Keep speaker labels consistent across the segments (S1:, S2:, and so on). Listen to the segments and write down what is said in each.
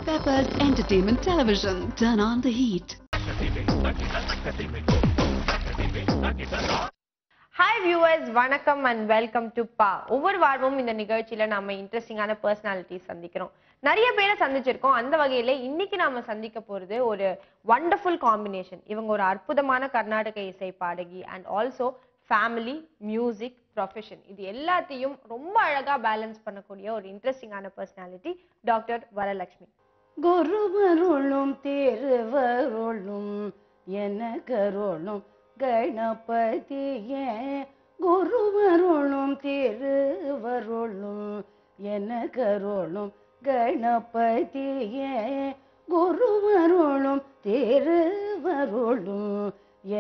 S1: Peppers Entertainment Television. Turn on the heat.
S2: Hi viewers, வணக்கம் and welcome to Pa. ஒவ்வொரு வாரமும் இந்த நிகழ்ச்சியில நாம இன்ட்ரெஸ்டிங்கான பர்சனாலிட்டிஸ் சந்திக்கிறோம். நிறைய பேரை சந்திச்சிருக்கோம். அந்த வகையில இன்னைக்கு நாம சந்திக்க போறது ஒரு வண்டர்ஃபுல் காம்பினேஷன். இவங்க ஒரு அற்புதமான கர்நாடக இசை பாடகி and also family, music, profession இது எல்லாத்தையும் ரொம்ப அழகா பேலன்ஸ் பண்ணக்கூடிய ஒரு இன்ட்ரெஸ்டிங்கான பர்சனாலிட்டி டாக்டர் வரலட்சுமி.
S3: குருவருளும் திருவருளும் எனக்கருளும் கணபதியே குருவருளும் திருவருளும் எனக்கருளும் கணபதியே குருவருளும் திருவருளும்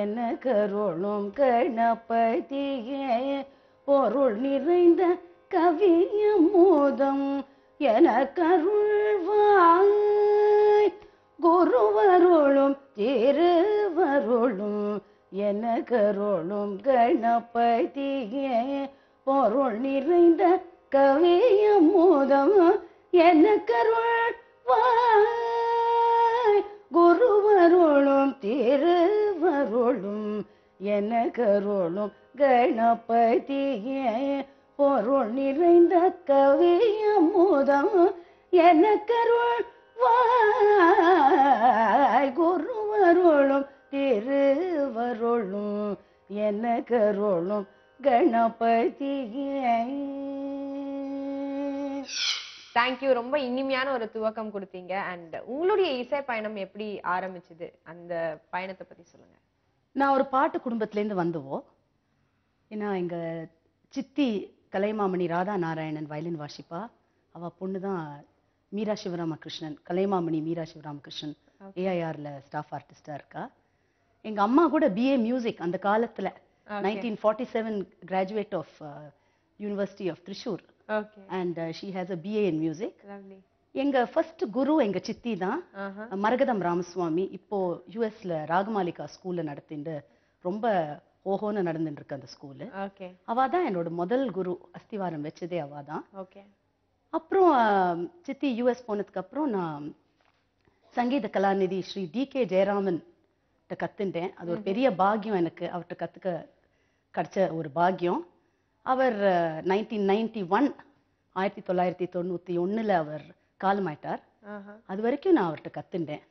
S3: எனக்கருளும் கணபதியே பொருள் நிறைந்த கவியமோதம் எனக்கருள்வாய் குருவருளும் திருவருளும் எனக்கருளும் கணபதியே பொருள் நிறைந்த கவியமோதம் எனக்கருள்வாய் குருவருளும் திருவருளும் எனக்கருளும் கணபதியே பொருள் நிறைந்த கவியமுதம் எனக்கருள்வாய் குருவருளும் திருவருளும் எனக்கருளும் கணபதியே.
S2: தேங்க்யூ. ரொம்ப இனிமையான ஒரு துவக்கம் கொடுத்தீங்க. அண்ட் உங்களுடைய இசை பயணம் எப்படி ஆரம்பிச்சது, அந்த பயணத்தை பத்தி சொல்லுங்க.
S3: நான் ஒரு பாட்டு குடும்பத்திலேருந்து வந்தவோம். ஏன்னா எங்க சித்தி கலைமாமணி ராதா நாராயணன் வயலின் வாசிப்பா. அவ பொண்ணு தான் மீரா சிவராமகிருஷ்ணன், கலைமாமணி மீரா சிவராமகிருஷ்ணன் ஏஐஆர்ல ஸ்டாஃப் ஆர்டிஸ்டா இருக்கா. எங்க அம்மா கூட பிஏ மியூசிக் அந்த காலத்துல 1947 graduate of university of Thrissur. And she has a BA in music. எங்க ஃபர்ஸ்ட் குரு எங்க சித்தி தான், மரகதம் ராமசுவாமி. இப்போ யூஎஸ்ல ராகமாலிகா ஸ்கூல்ல நடத்திட்டு ரொம்ப ஓஹோன்னு நடந்துட்டு இருக்கு அந்த ஸ்கூலு. அவாதான் என்னோட முதல் குரு, அஸ்திவாரம் வச்சதே அவாதான். அப்புறம் சித்தி யூஎஸ் போனதுக்கு அப்புறம் நான் சங்கீத கலாநிதி ஸ்ரீ டி.கே. ஜெயராமன் கத்துட்டேன். அது ஒரு பெரிய பாக்கியம் எனக்கு, அவர்கிட்ட கத்துக்க கிடைச்ச ஒரு பாக்கியம். அவர் 1991 அவர் காலமாயிட்டார். அது வரைக்கும் நான் அவர்கிட்ட கத்துட்டேன்.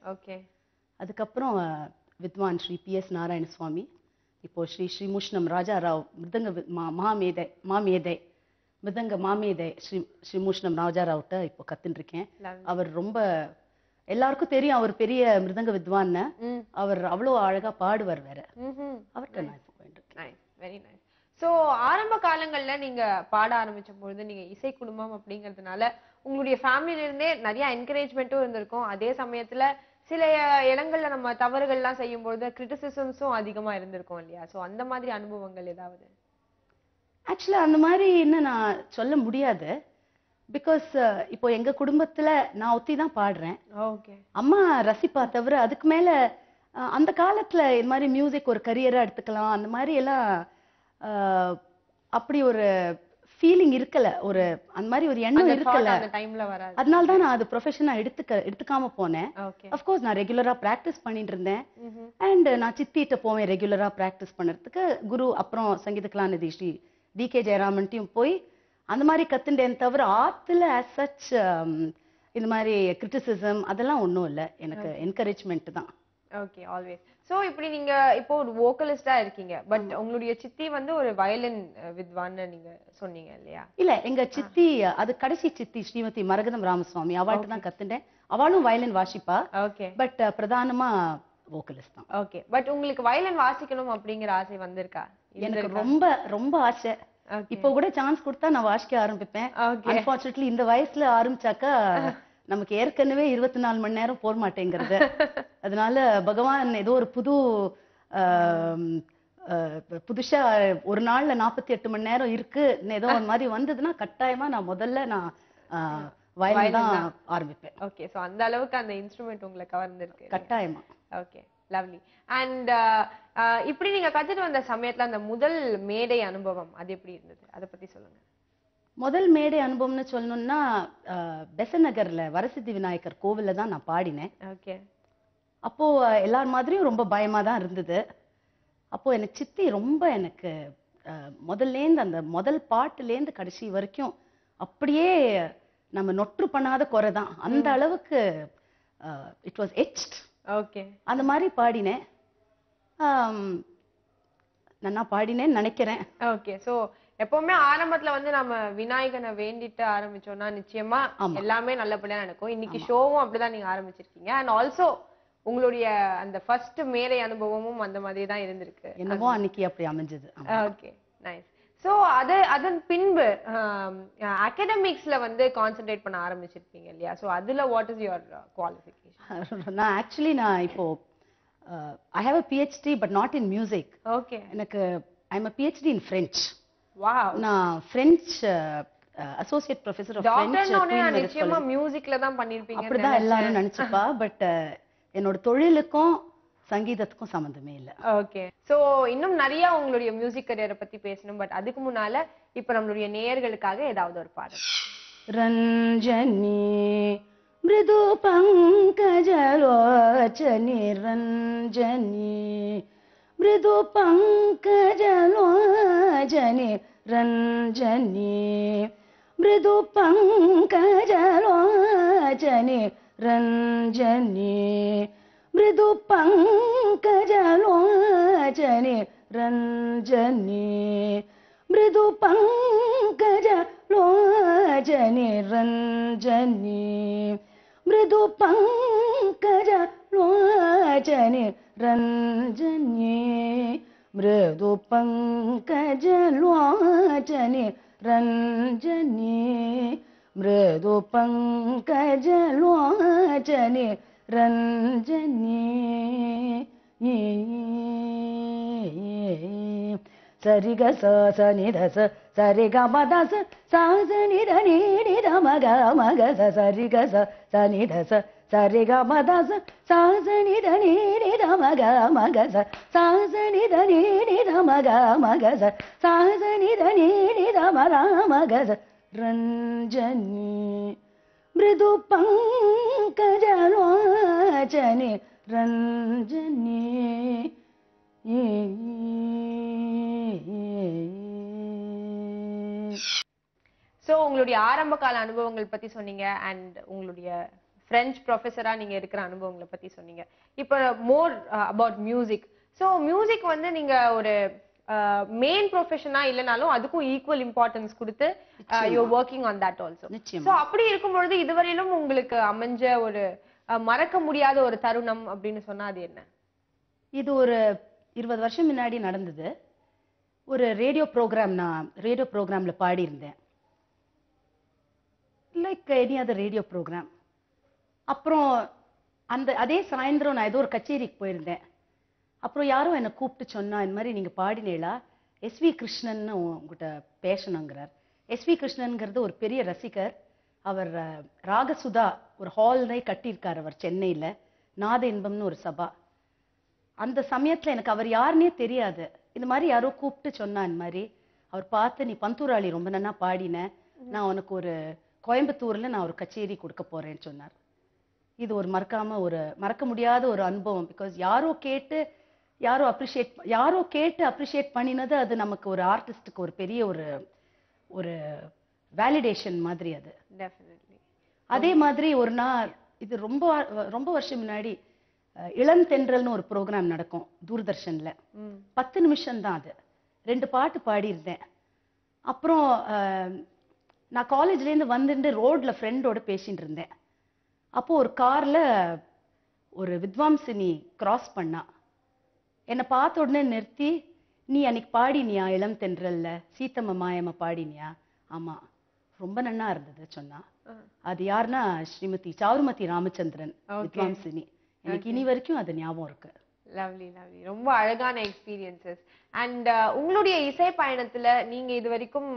S3: அதுக்கப்புறம் வித்வான் ஸ்ரீ பி.எஸ். நாராயணசுவாமி, இப்போ ஸ்ரீ ஸ்ரீமுஷ்ணம் ராஜாராவ் மிருதங்க மிருதங்க மாமேதை ஸ்ரீமுஷ்ணம் ராஜாராவ்ட்ட இப்போ கத்துட்டு இருக்கேன். அவர் ரொம்ப எல்லாருக்கும் தெரியும், அவர் பெரிய மிருதங்க வித்வான். அவர் அவ்வளோ அழகா பாடுவார் வேற. அவர்கிட்ட நான் இப்போ போயிட்டு.
S2: Very nice. சோ ஆரம்ப காலங்கள்ல நீங்க பாட ஆரம்பிச்ச பொழுது நீங்க இசை குடும்பம் அப்படிங்கறதுனால உங்களுடைய ஃபேமிலில இருந்தே நிறைய என்கரேஜ்மெண்ட்டும் இருந்திருக்கும். அதே சமயத்துல சில இடங்கள்ல நம்ம தவறுகள்லாம் செய்யும் பொழுது கிரிட்டிசிசம்ஸும் அதிகமா இருந்திருக்கும் இல்லையா? சோ அந்த மாதிரி அனுபவங்கள் ஏதாவது?
S3: ஆக்சுவலா அந்த மாதிரி என்ன நான் சொல்ல முடியாது. பிகாஸ் இப்போ எங்க குடும்பத்துல நான் ஒத்தி தான் பாடுறேன். அம்மா ரசிப்பா தவிர அதுக்கு மேல அந்த காலத்துல இந்த மாதிரி மியூசிக் ஒரு கரியரா எடுத்துக்கலாம் அந்த மாதிரி எல்லாம் அப்படி ஒரு ஃபீலிங் இருக்கல, ஒரு அந்த மாதிரி ஒரு எண்ணம் இருக்கல. அதனால தான் நான் அது ப்ரொஃபஷனா எடுத்துக்காம போனேன். அஃப்கோர்ஸ் நான் ரெகுலரா பிராக்டிஸ் பண்ணிட்டு இருந்தேன். அண்ட் நான் சித்திட்ட போவேன் ரெகுலரா பிராக்டிஸ் பண்றதுக்கு. குரு அப்புறம் சங்கீத கலாநிதி ஸ்ரீ டி.கே. ஜெயராமன்ட்டையும் போய் அந்த மாதிரி கத்துட்டேன். தவிர ஆத்துல ஆஸ் சச் இந்த மாதிரி கிரிட்டிசிசம் அதெல்லாம் ஒன்றும் இல்லை, எனக்கு என்கரேஜ்மெண்ட் தான்.
S2: Okay, always. சோ இப்படி நீங்க இப்போ ஒரு வோக்கலிஸ்டா இருக்கீங்க, பட் உங்களுடைய சித்தி வந்து ஒரு வயலின் வித்வான்னு நீங்க சொன்னீங்க இல்லையா?
S3: இல்ல, எங்க சித்தி அது கடைசி சித்தி ஸ்ரீமதி மரகதம் ராமசுவாமி, அவள்கிட்ட தான் கத்துட்டேன். அவளும் வயலின் வாசிப்பா. பட் பிரதானமா வோக்கலிஸ்ட் தான்.
S2: ஓகே, பட் உங்களுக்கு வயலின் வாசிக்கணும் அப்படிங்கிற ஆசை வந்திருக்கா?
S3: எனக்கு ரொம்ப ரொம்ப ஆசை. இப்போ கூட சான்ஸ் கொடுத்தா நான் வாசிக்க ஆரம்பிப்பேன். அன்பார்ச்சுனேட்லி இந்த வயசுல ஆரம்பிச்சாக்கா நமக்கு ஏற்கனவே 24 மணி நேரம் போக மாட்டேங்கிறது. அதனால பகவான் ஏதோ ஒரு புதுசா ஒரு நாள்ல 48 மணி நேரம் இருக்கு ஏதோ ஒரு மாதிரி வந்ததுன்னா கட்டாயமா நான் முதல்ல வயலின் தான் ஆரம்பிப்பேன்.
S2: ஓகே, சோ அந்த அளவுக்கு அந்த இன்ஸ்ட்ருமெண்ட் உங்களை கவர்ந்திருக்கு.
S3: கட்டாயமா.
S2: Okay, lovely. அண்ட் இப்படி நீங்க கத்துட்டு வந்த சமயத்துல அந்த முதல் மேடை அனுபவம் அது எப்படி இருந்தது, அதை பத்தி சொல்லுங்க.
S3: முதல் மேடை அனுபவம்னு சொல்லணும்னா பெசன் நகர்ல வரசித்தி விநாயகர் கோவில்ல தான் நான் பாடினேன்.
S2: ஓகே.
S3: அப்போ எல்லார் மாதிரியும் ரொம்ப பயமா தான் இருந்தது. அப்போ எனக்கு சித்தி ரொம்ப எனக்கு முதல்லேருந்து அந்த முதல் பாட்டுலேருந்து கடைசி வரைக்கும் அப்படியே நம்ம நொற்று பண்ணாத குறை தான். அந்த அளவுக்கு இட் வாஸ் எச்ட்.
S2: ஓகே.
S3: அந்த மாதிரி பாடினேன். நான் பாடினேன்னு நினைக்கிறேன்.
S2: ஓகே. சோ எப்பவுமே ஆரம்பத்துல வந்து நம்ம விநாயகனை வேண்டிட்டு ஆரம்பிச்சோம்னா நிச்சயமா எல்லாமே நல்லபடியா நடக்கும். இன்னைக்கு ஷோவும் அப்படிதான் நீங்க ஆரம்பிச்சிருக்கீங்க. அண்ட் ஆல்சோ உங்களுடைய அந்த ஃபர்ஸ்ட் மேடை அனுபவமும் அந்த மாதிரி தான் இருந்திருக்கு.
S3: என்னவோ அன்னைக்கு அப்படி அமைஞ்சது.
S2: Okay, nice. சோ அதன் பின்பு அகாடமிக்ஸ்ல வந்து கான்சென்ட்ரேட் பண்ண ஆரம்பிச்சிருப்பீங்க இல்லையா? சோ அதுல வாட் இஸ் யுவர் குவாலிஃபிகேஷன்?
S3: நான் ஆக்சுவலி இப்போ I have a PhD but not in music.
S2: Okay.
S3: எனக்கு I am a PhD in French.
S2: Wow.
S3: நான் French associate professor of French.
S2: டாக்டர்னே நிச்சயமா மியூசிக்ல தான் பண்ணிருப்பீங்க.
S3: அப்படிதான் எல்லாரும் நினைச்சுப்பா. பட் என்னோட தொழிலுக்கும் சங்கீதத்துக்கும் சம்பந்தமே இல்ல.
S2: ஓகே. சோ இன்னும் நிறைய உங்களுடைய மியூசிக் கரியரை பத்தி பேசணும். பட் அதுக்கு முன்னால இப்ப நம்மளுடைய நேயர்களுக்காக ஏதாவது ஒரு பாடல்.
S3: ரஞ்சனி மிருது பங்கஜலோச்சனி ரஞ்சனி மிருது பங்கஜலோச்சனி ரஞ்சனி மிருது பங்கஜலோச்சனி ரஞ்சனி மிருது பங்கஜலோச்சனி ரஞ்சனி மிருது பங்கஜலோச்சனி ரஞ்சனி மிருது பங்கஜலோச்சனி ரஞ்சனி மிருது பங்கஜலோச்சனி ரஞ்சனி மிருது பங்கஜலோச்சனி ரஞ்சனி சரிக சனி தச சரிக மதச சாசனி தனி மக மக சரிக சனி தச சரிக மதச சாசனி தனி மக மக சாசனி தனி மக மக சாசனி தனி மக மக ரஞ்சனி மிருது பங்கஜலோச்சனி ரஞ்சனி.
S2: சோ உங்களுடைய ஆரம்ப கால அனுபவங்கள் பத்தி சொன்னீங்க. அண்ட் உங்களுடைய பிரெஞ்சு ப்ரொஃபஸரா நீங்க இருக்கிற அனுபவங்களை பத்தி சொன்னீங்க. இப்ப more about music. So music வந்து நீங்க ஒரு மெயின் ப்ரொஃபஷனா இல்லனாலும் அதுக்கும் ஈக்குவல் இம்பார்ட்டன்ஸ் கொடுத்து you are working on that also. So அப்படி இருக்கும்பொழுது இதுவரையிலும் உங்களுக்கு அமைஞ்ச ஒரு மறக்க முடியாத ஒரு தருணம் அப்படின்னு சொன்னா அது என்ன?
S3: இது ஒரு 20 வருஷம் முன்னாடி நடந்தது. ஒரு ரேடியோ ப்ரோக்ராம், நான் ரேடியோ ப்ரோக்ராம்ல பாடியிருந்தேன். Like any other radio programme. அப்புறம் அதே சாயந்தரம் நான் ஏதோ ஒரு கச்சேரிக்கு போயிருந்தேன். அப்புறம் யாரும் என்னை கூப்பிட்டு சொன்னா, இந்த மாதிரி நீங்க பாடினேளா, எஸ்வி கிருஷ்ணன் உங்ககிட்ட பேசணுங்கிறார். எஸ்வி கிருஷ்ணன்ங்கிறது ஒரு பெரிய ரசிகர். அவர் ராகசுதா ஒரு ஹால்னை கட்டியிருக்கார் அவர் சென்னையில, நாத இன்பம்னு ஒரு சபா. அந்த சமயத்துல எனக்கு அவர் யாருன்னே தெரியாது. இந்த மாதிரி யாரோ கூப்பிட்டு சொன்னா, இந்த மாதிரி அவர் பார்த்து, நீ பந்தூராளி ரொம்ப நன்னா பாடின, நான் உனக்கு ஒரு கோயம்புத்தூர்ல நான் ஒரு கச்சேரி கொடுக்க போறேன்னு சொன்னார். இது ஒரு மறக்க முடியாத ஒரு அனுபவம். பிகாஸ் யாரோ கேட்டு அப்ரிஷியேட் பண்ணினது, அது நமக்கு ஒரு ஆர்டிஸ்டுக்கு ஒரு பெரிய ஒரு வேலிடேஷன் மாதிரி அது. அதே மாதிரி ஒரு நாள், இது ரொம்ப ரொம்ப வருஷம் முன்னாடி, இளந்தென்றல்னு ஒரு ப்ரோக்ராம் நடக்கும் தூர்தர்ஷன்ல. 10 நிமிஷம் தான் அது. 2 பாட்டு பாடியிருந்தேன். அப்புறம் நான் காலேஜ்லேருந்து வந்துட்டு ரோட்ல ஃப்ரெண்டோட பேசிட்டு இருந்தேன். அப்போ ஒரு கார்ல ஒரு வித்வாம்சினி கிராஸ் பண்ணா. என்னை பார்த்த உடனே நிறுத்தி, நீ அன்னைக்கு பாடினியா இளம் தென்றல்ல, சீத்தம்ம மாயம்மா பாடினியா? ஆமா, ரொம்ப நன்னா இருந்தது சொன்னா. அது யாருன்னா ஸ்ரீமதி சாருமதி ராமச்சந்திரன் வித்வாம்சினி. எனக்கு இனி வரைக்கும் அது ஞாபகம் இருக்கு.
S2: லவ்லி லவ்லி, ரொம்ப அழகான எக்ஸ்பீரியன்சஸ். அண்ட் உங்களுடைய இசை பயணத்துல நீங்க இது வரைக்கும்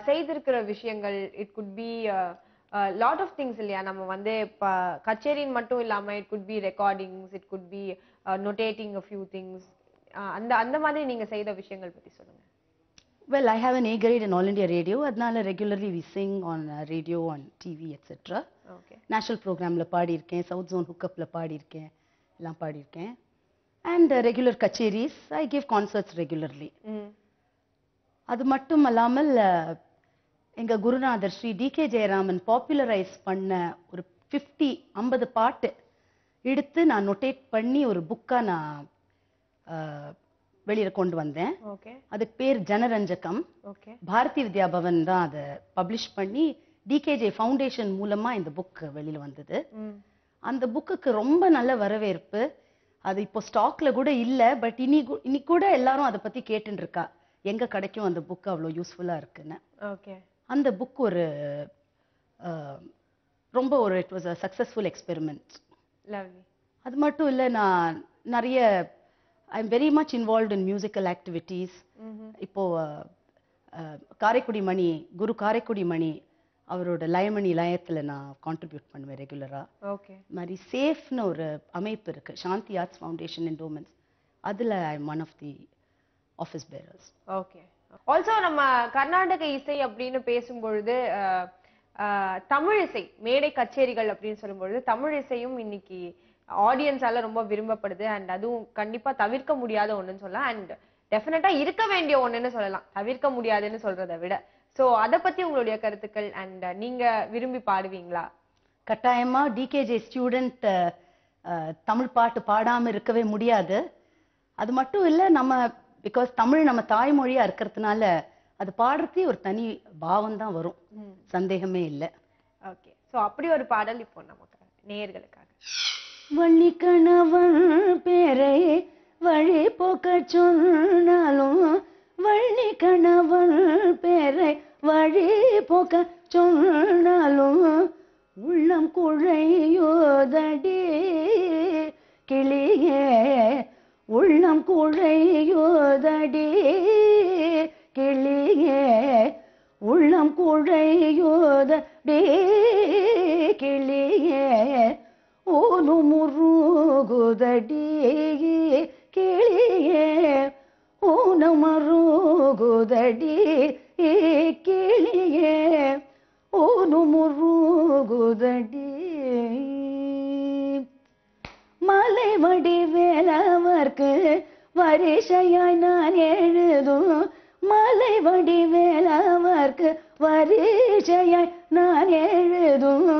S2: செய்திருக்கிற விஷயங்கள், it could be lot of things இல்லையா? நம்ம வந்து கச்சேரின்னு மட்டும் இல்லாம it could be recordings, it could be notating a few things. அந்த மாதிரி நீங்க செய்த விஷயங்கள் பத்தி சொல்லுங்க.
S3: Well, I have an A grade in All India Radio. அதனால regularly we sing on radio, on TV, etc.
S2: Okay
S3: national ப்ரோக்ராமில் பாடியிருக்கேன், சவுத் ஜோன் ஹுக்கப்பில் பாடியிருக்கேன், எல்லாம் பாடியிருக்கேன். அண்ட் ரெகுலர் கச்சேரிஸ், ஐ கிவ் கான்சர்ட்ஸ் ரெகுலர்லி. அது மட்டும் அல்லாமல் எங்கள் குருநாதர் ஸ்ரீ டி.கே. ஜெயராமன் பாப்புலரைஸ் பண்ண ஒரு 50 பாட்டு எடுத்து நான் நோட்டேட் பண்ணி ஒரு புக்காக நான் வெளியில் கொண்டு வந்தேன். அதுக்கு பேர் ஜனரஞ்சகம். பாரதி வித்யா பவன் தான் அதை பப்ளிஷ் பண்ணி டிகேஜே ஃபவுண்டேஷன் மூலமா இந்த புக் வெளியில வந்தது. அந்த புக்குக்கு ரொம்ப நல்ல வரவேற்பு. அது இப்போ ஸ்டாக்ல கூட இல்ல, பட் இனி கூட எல்லாரும் அதை பத்தி கேட்டுட்டு இருக்கா, எங்க கிடைக்கும் அந்த புக் அவ்வளோ யூஸ்ஃபுல்லா இருக்குன்னு. அந்த புக் ஒரு ரொம்ப ஒரு it was a successful experiment. அது மட்டும் இல்லை, நான் நிறைய I am very much involved in musical activities. இப்போ காரைக்குடி மணி, குரு காரைக்குடி மணி அவரோட லயமணி லயத்தில் நான் கான்ட்ரிபியூட் பண்ணுவேன் ரெகுலராக.
S2: ஓகே.
S3: மாதிரி சேஃப்னு ஒரு அமைப்பு இருக்கு, சாந்தி ஆர்ட்ஸ் ஃபவுண்டேஷன் என்டோமெண்ட்ஸ். அதில் I am one of the office bearers.
S2: Okay. Also நம்ம கர்நாடக இசை அப்படின்னு பேசும்பொழுது தமிழ் இசை மேடை கச்சேரிகள் அப்படின்னு சொல்லும்பொழுது தமிழ் இசையும் இன்னைக்கு ஆடியன்ஸால ரொம்ப விரும்பப்படுது. அண்ட் அதுவும் கண்டிப்பா தவிர்க்க முடியாத ஒண்ணுன்னு சொல்லலாம். அண்ட் டெஃபினட்டா இருக்க வேண்டிய ஒண்ணுன்னு சொல்லலாம், தவிர்க்க முடியாதுன்னு சொல்றதை விட. சோ அத பத்தி உங்களுடைய கருத்துக்கள், அண்ட் நீங்க விரும்பி பாடுவீங்களா?
S3: கட்டாயமா டிகேஜே ஸ்டூடெண்ட் தமிழ் பாட்டு பாடாம இருக்கவே முடியாது. அது மட்டும் இல்ல, நம்ம பிகாஸ் தமிழ் நம்ம தாய்மொழியா இருக்கிறதுனால அது பாடுறதே ஒரு தனி பாவம் தான் வரும், சந்தேகமே இல்லை.
S2: ஓகே. சோ அப்படி ஒரு பாடல் இப்போ நமக்கு நேயர்களுக்காக.
S3: வள்ளி கணவன் பேரை வழி போக்க சொன்னாலும், வள்ளி கணவன் பேரை வழி போக்க சொன்னாலும், உள்ளம் குழையோதடி கிளியே, உள்ளம் குழையோதடி கிளியே, உள்ளம் குழையோதடி கிளியே, ஓனு முருகுதடி கிளியே, ஓன மருகுதடி கிளியே, ஓனு முருகுதடி. மலை வடிவேலவர்க்கு வரிசையாய் நான் எழுதும், மலை வடிவேலவர்க்கு வரிசையாய் நான் எழுதும்,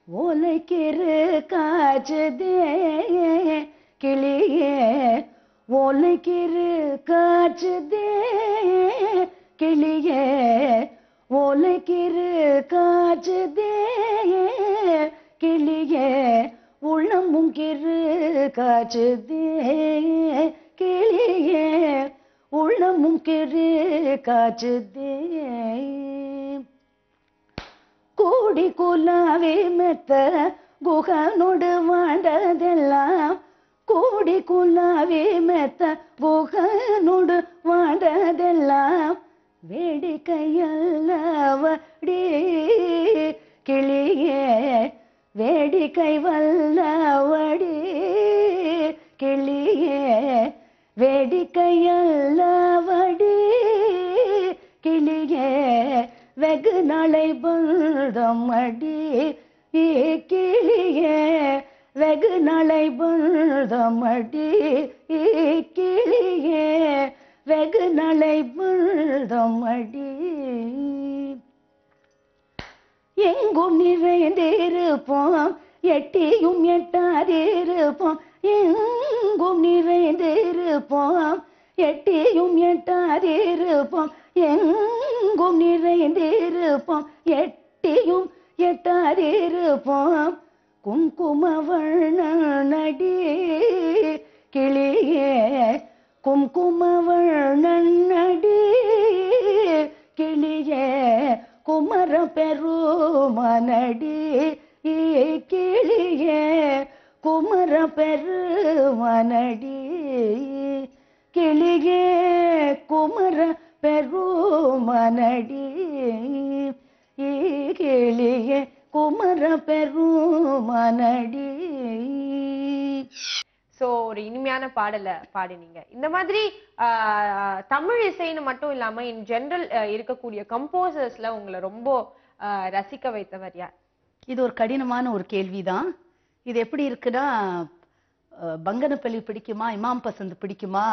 S3: ஓலைக்கிரு காய்ச்சதே கிளியே, ஓலைக்கிரு காய்ச்சதே கிளியே, ஓலைக்கிரு காய்ச்சதே கிளியே, உள்ளமும் கிரு காய்ச்சதே கிளியே, உள்ளமும் கிரு காய்ச்சதே. கூடி குலாவி மெத்த குகனோடு வாண்டதெல்லாம், கூடி குலாவி மெத்த குகனோடு வாண்டதெல்லாம், வேடிக்கையல்லவடி கிளியே, வேடிக்கை வல்லவடி கிளியே, வேடிக்கையல்லவடி கிளியே, வெகு நாளை பந்தம் அடி கிளியே, வெகு நாளை பந்தம் அடி கிளியே, வெகு நாளை பந்தம் அடி. எங்கும் நிறைந்திருப்போம், எட்டியும் எட்டாதிருப்போம், எங்கும் நிறைந்திருப்போம், எட்டியும் எட்டாதிருப்போம், எங்கும் நிறைந்திருப்போம், எட்டியும் எட்டாதிருப்போம், குங்கும வண்ணடி கிளியே, குங்கும வண்ணடி கிளியே, குமர பெருமனடி கிளியே, குமர பெருமனடி கிளியே, குமர பெருமனடி கிளியே, குமர பெருமனடி.
S2: சோ ஒரு இனிமையான பாடலை பாடினீங்க. இந்த மாதிரி தமிழ் இசைன்னு மட்டும் இல்லாம இன் ஜெனரல் இருக்கக்கூடிய கம்போசர்ஸ்ல உங்களை ரொம்ப ரசிக்க வைத்தவர் யார்?
S3: இது ஒரு கடினமான ஒரு கேள்விதான். இது எப்படி இருக்குன்னா, பங்கனப்பள்ளி பிடிக்குமா, இமாம் பசந்த் பிடிக்குமா,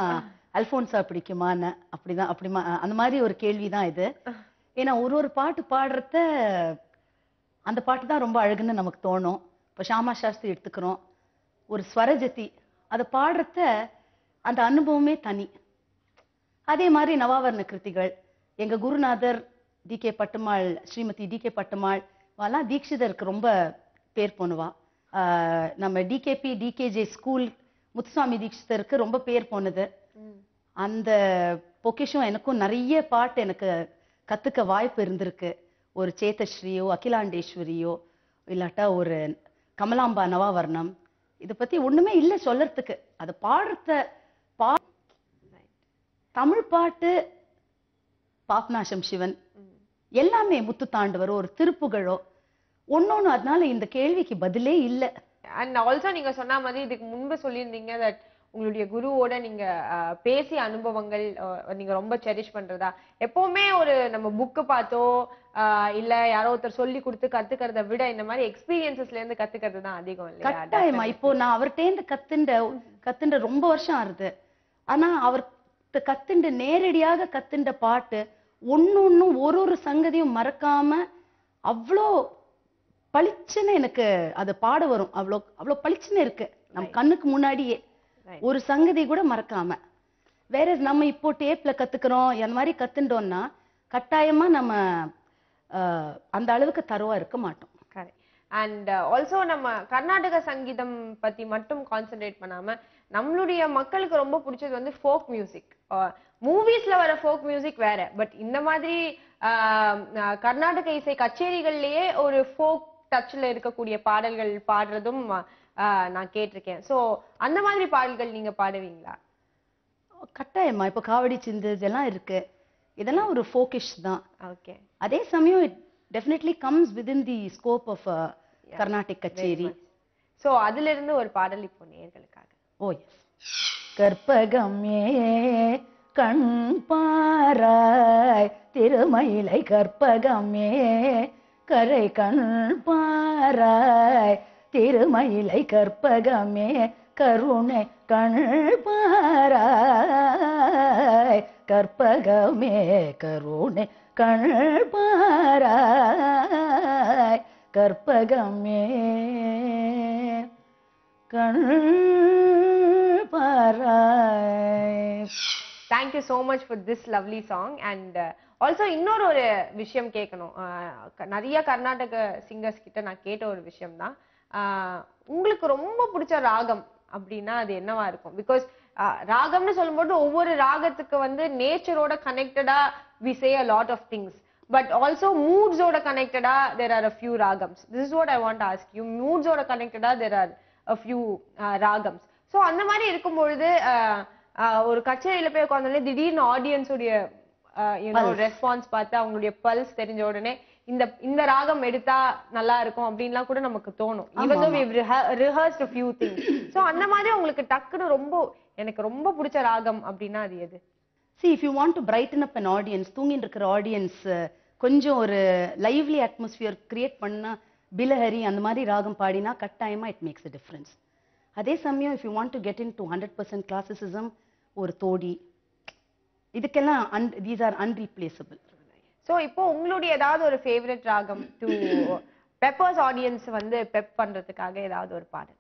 S3: அல்போன்சா பிடிக்குமான்னு அப்படிதான் அந்த மாதிரி ஒரு கேள்விதான் இது. ஏன்னா ஒரு பாட்டு பாடுறத அந்த பாட்டு தான் ரொம்ப அழகுன்னு நமக்கு தோணும். இப்போ ஷாமா சாஸ்திரி எடுத்துக்கிறோம், ஒரு ஸ்வரஜதி அதை பாடுறத அந்த அனுபவமே தனி. அதே மாதிரி நவாவர்ண கிருத்திகள், எங்க குருநாதர் டி.கே. பட்டுமாள், ஸ்ரீமதி டி.கே. பட்டுமாள் எல்லாம் தீட்சிதருக்கு ரொம்ப பேர் போனுவா. நம்ம டிகேபி டிகேஜே ஸ்கூல் முத்துசாமி தீட்சிதருக்கு ரொம்ப பேர் போனது. அந்த பொக்கிஷம் எனக்கும் நிறைய பாட்டு எனக்கு கத்துக்க வாய்ப்பு இருந்திருக்கு. ஒரு சேத்தஸ்ரீயோ அகிலாண்டேஸ்வரியோ இல்லாட்டா ஒரு கமலாம்பா நவாவர்ணம், இதை பத்தி ஒண்ணுமே இல்லை சொல்லறதுக்கு. அது பாடுறத தமிழ் பாட்டு, பாப்நாசம் சிவன் எல்லாமே, முத்து தாண்டவரோ ஒரு திருப்புகழோ ஒன்னொன்னு. அதனால இந்த கேள்விக்கு பதிலே இல்லை.
S2: அண்ட் ஆல்சோ நீங்க சொன்ன மாதிரி இதுக்கு முன்பு சொல்லியிருந்தீங்க தட் உங்களுடைய குருவோட நீங்க பேசிய அனுபவங்கள் நீங்க ரொம்ப செரிஷ் பண்றதா. எப்பவுமே ஒரு நம்ம புக்கு பார்த்தோ இல்ல யாரோ ஒருத்தர் சொல்லி கொடுத்து கத்துக்கிறத விட இந்த மாதிரி எக்ஸ்பீரியன்சஸ்ல இருந்து கத்துக்கிறது தான் அதிகம் இல்லையா?
S3: கட்டாயமா. இப்போ நான் அவர்கிட்ட கத்துண்ட ரொம்ப வருஷம் ஆறுது. ஆனா அவர்கிட்ட கத்துண்டு நேரடியாக கத்துண்ட பாட்டு ஒன்னொன்னும் ஒரு சங்கதியும் மறக்காம அவ்வளோ பளிச்சுன்னு எனக்கு அது பாட வரும். அவ்வளோ பளிச்சுன்னு இருக்கு நம்ம கண்ணுக்கு முன்னாடியே, ஒரு சங்கதி கூட மறக்காம. வேற நம்ம இப்போ டேப்ல கத்துக்கிறோம் அந்த மாதிரி கத்துட்டோம்னா கட்டாயமா நம்ம அந்த அளவுக்கு தரவா இருக்க மாட்டோம்.
S2: அண்ட் ஆல்சோ நம்ம கர்நாடக சங்கீதம் பத்தி மட்டும் கான்சென்ட்ரேட் பண்ணாம நம்மளுடைய மக்களுக்கு ரொம்ப பிடிச்சது வந்து ஃபோக் மியூசிக். மூவிஸ்ல வர ஃபோக் மியூசிக் வேற, பட் இந்த மாதிரி கர்நாடக இசை கச்சேரிகள்லயே ஒரு ஃபோக் டச்ல இருக்கக்கூடிய பாடல்கள் பாடுறதும் நான் கேட்டிருக்கேன். சோ அந்த மாதிரி பாடல்கள் நீங்க பாடுவீங்களா?
S3: கட்டாயமா. இப்போ காவடி சிந்து இதெல்லாம் இருக்கு, இதெல்லாம் ஒரு ஃபோக்கிஷ் தான்.
S2: ஓகே.
S3: அதே சமயம் it definitely comes within the scope of Carnatic kutcheri.
S2: So அதுல இருந்து ஒரு பாடல் இப்போ நேயர்களுக்காக.
S3: Oh yes. கற்பகமே கண் பாராய் திருமயிலை கற்பகமே கரை கண் பாராய் திருமயிலை கற்பகமே கருணை கண் பாராய் கற்பகமே கருணை கண் பாராய் கற்பகமே கண் பாராய்.
S2: Thank you so much for this lovely song. And also இன்னொரு ஒரு விஷயம் கேட்கணும். நிறைய கர்நாடக சிங்கர்ஸ் கிட்ட நான் கேட்ட ஒரு விஷயம் தான், உங்களுக்கு ரொம்ப பிடிச்ச ராகம் அப்படின்னா அது என்னவா இருக்கும்? பிகாஸ் ராகம்னு சொல்லும்போது ஒவ்வொரு ராகத்துக்கு வந்து நேச்சரோட கனெக்டடா we say a lot of things, but also moods ஓட கனெக்டடா there are a few ragams. This is what I want to ask you. Moods ஓட கனெக்டடா there are a few ragams. So அந்த மாதிரி இருக்கும்பொழுது ஒரு கச்சேரியில போய் உட்கார்ந்தாலே திடீர்னு ஆடியன்ஸ் உடைய ரெஸ்பான்ஸ் பார்த்து அவங்களுடைய பல்ஸ் தெரிஞ்ச உடனே இந்த ராகம் எடுத்தா நல்லா இருக்கும் அப்படின்லாம் கூட நமக்கு தோணும். even though we've rehearsed a few things. So அந்த மாதிரி உங்களுக்கு டக்குன்னு எனக்கு ரொம்ப பிடிச்ச ராகம் அப்படின்னா அது எது?
S3: See, if you want to brighten up an audience, தூங்கிட்டு இருக்கிற ஆடியன்ஸ் கொஞ்சம் ஒரு லைவ்லி அட்மாஸ்பியர் கிரியேட் பண்ணா பிலஹரி அந்த மாதிரி ராகம் பாடினா கட்டாயமா இட் மேக்ஸ் a difference. அதே சமயம் if you want to get into 100% classicism, ஒரு தோடி, இதுக்கெல்லாம் these are unreplaceable.
S2: So இப்போ உங்களுடைய ஏதாவது ஒரு ஃபேவரட் ராகம் டு பெப்பர்ஸ் ஆடியன்ஸ் வந்து பெப் பண்றதுக்காக ஏதாவது ஒரு பாடல்?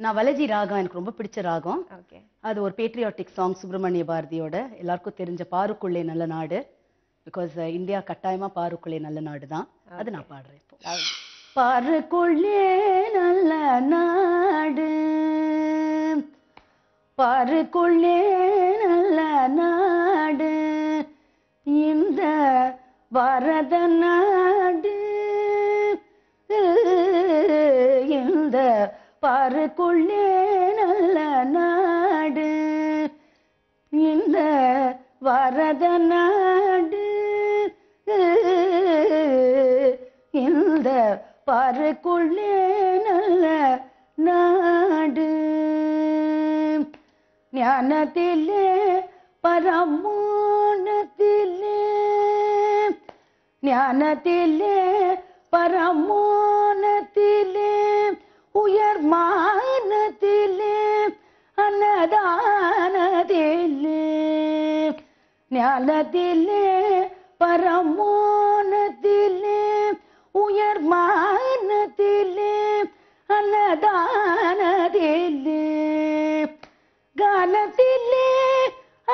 S3: நான் வலஜி ராகம் எனக்கு ரொம்ப பிடிச்ச ராகம்.
S2: ஓகே.
S3: அது ஒரு பேட்ரியாட்டிக் சாங், சுப்பிரமணிய பாரதியோட எல்லாருக்கும் தெரிஞ்ச பாருக்குள்ளே நல்ல நாடு. பிகாஸ் இந்தியா கட்டாயமா பாருக்குள்ளே நல்ல நாடு தான். அது நான் பாடுறேன் இப்போ. பாருக்குள்ளே நல்ல நாடு, பாருக்குள்ளே நல்ல நாடு, இந்த பாரத நாடு, இந்த பாருக்குள்ளே நல்ல நாடு, இந்த பாரத நாடு, இந்த பாருக்குள்ளே நல்ல நாடு. ஞானத்திலே பரமோனத்திலே ஞானத்திலே பரமோனத்திலே உயர்மானத்திலே அன்னதானத்திலே ஞானத்திலே பரமோனத்திலே உயர்மானத்திலே அன்னதானத்திலே கானத்திலே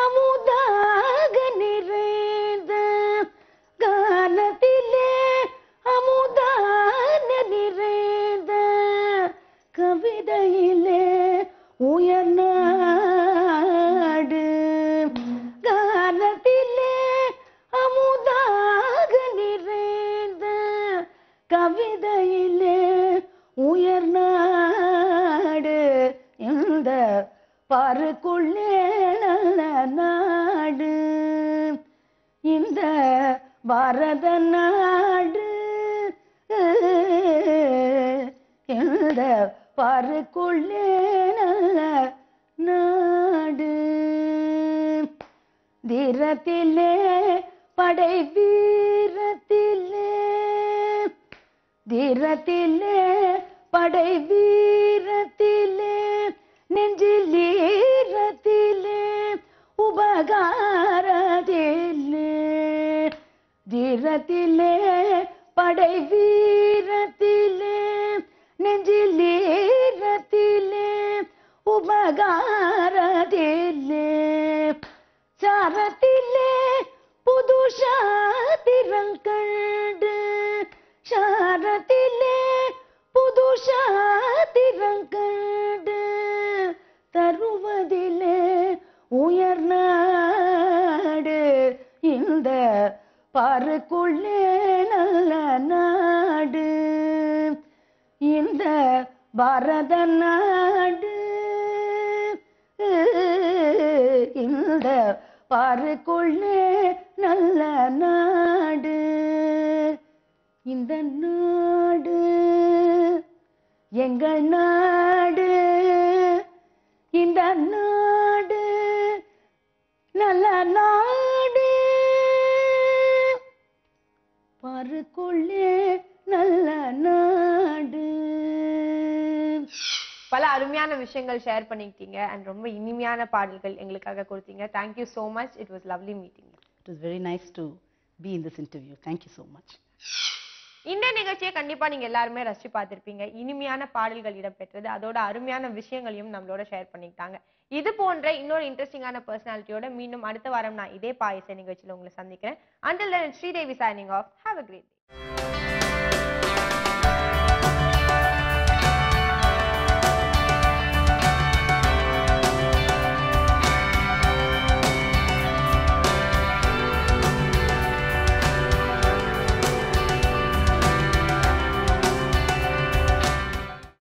S3: அமுதாக நிறைந்த கானத்திலே அமுதான நிறைந்த கவிதையிலே உயர்நாடு கானத்திலே அமுதாக நிறைந்த கவிதையிலே உயர்நாடு இந்த பாருக்குள்ளே நல்ல நாடு இந்த பாரத நாடு இந்த பாருக்குள்ளே நல்ல நாடு தீரத்திலே படை வீரத்திலே தீரத்திலே படை வீரத்திலே நெஞ்சில் ஈரத்திலே உபகாரத்திலே தீரத்திலே படை வீரத்திலே நெஞ்சில் ஈரத்திலே உபகாரத்திலே சாரத்திலே புது சாத்திரம் கண்டு சாரத்திலே புது சாத்திரம் கண்டு தருவதிலே உயர்நாடு இந்த பாருக்குள்ளே நல்ல நாடு இந்த பாரத நாடு இந்த பாருக்குள்ளே நல்ல நாடு இந்த நாடு எங்கள் நாடு இந்த நாடு நல்ல நாடு பாருக்குள்ளே நல்ல நாடு.
S2: பல அருமையான விஷயங்கள் ஷேர் பண்ணிக்கிட்டீங்க அண்ட் ரொம்ப இனிமையான பாடல்கள் எங்களுக்காக கொடுத்தீங்க. Thank you so much. It was lovely meeting.
S3: It was very nice to be in this interview. Thank you so much.
S2: இந்த நிகழ்ச்சியை கண்டிப்பா நீங்க எல்லாருமே ரசிச்சு பார்த்திருப்பீங்க. இனிமையான பாடல்கள் இடம்பெற்றது, அதோட அருமையான விஷயங்களையும் நம்மளோட ஷேர் பண்ணிக்கிட்டாங்க. இது போன்ற இன்னொரு இன்ட்ரெஸ்டிங்கான பர்சனாலிட்டியோட மீண்டும் அடுத்த வாரம் நான் இதே பாயச நிகழ்ச்சியில உங்களை சந்திக்கிறேன். Until then, Sridevi signing off. Have a great day.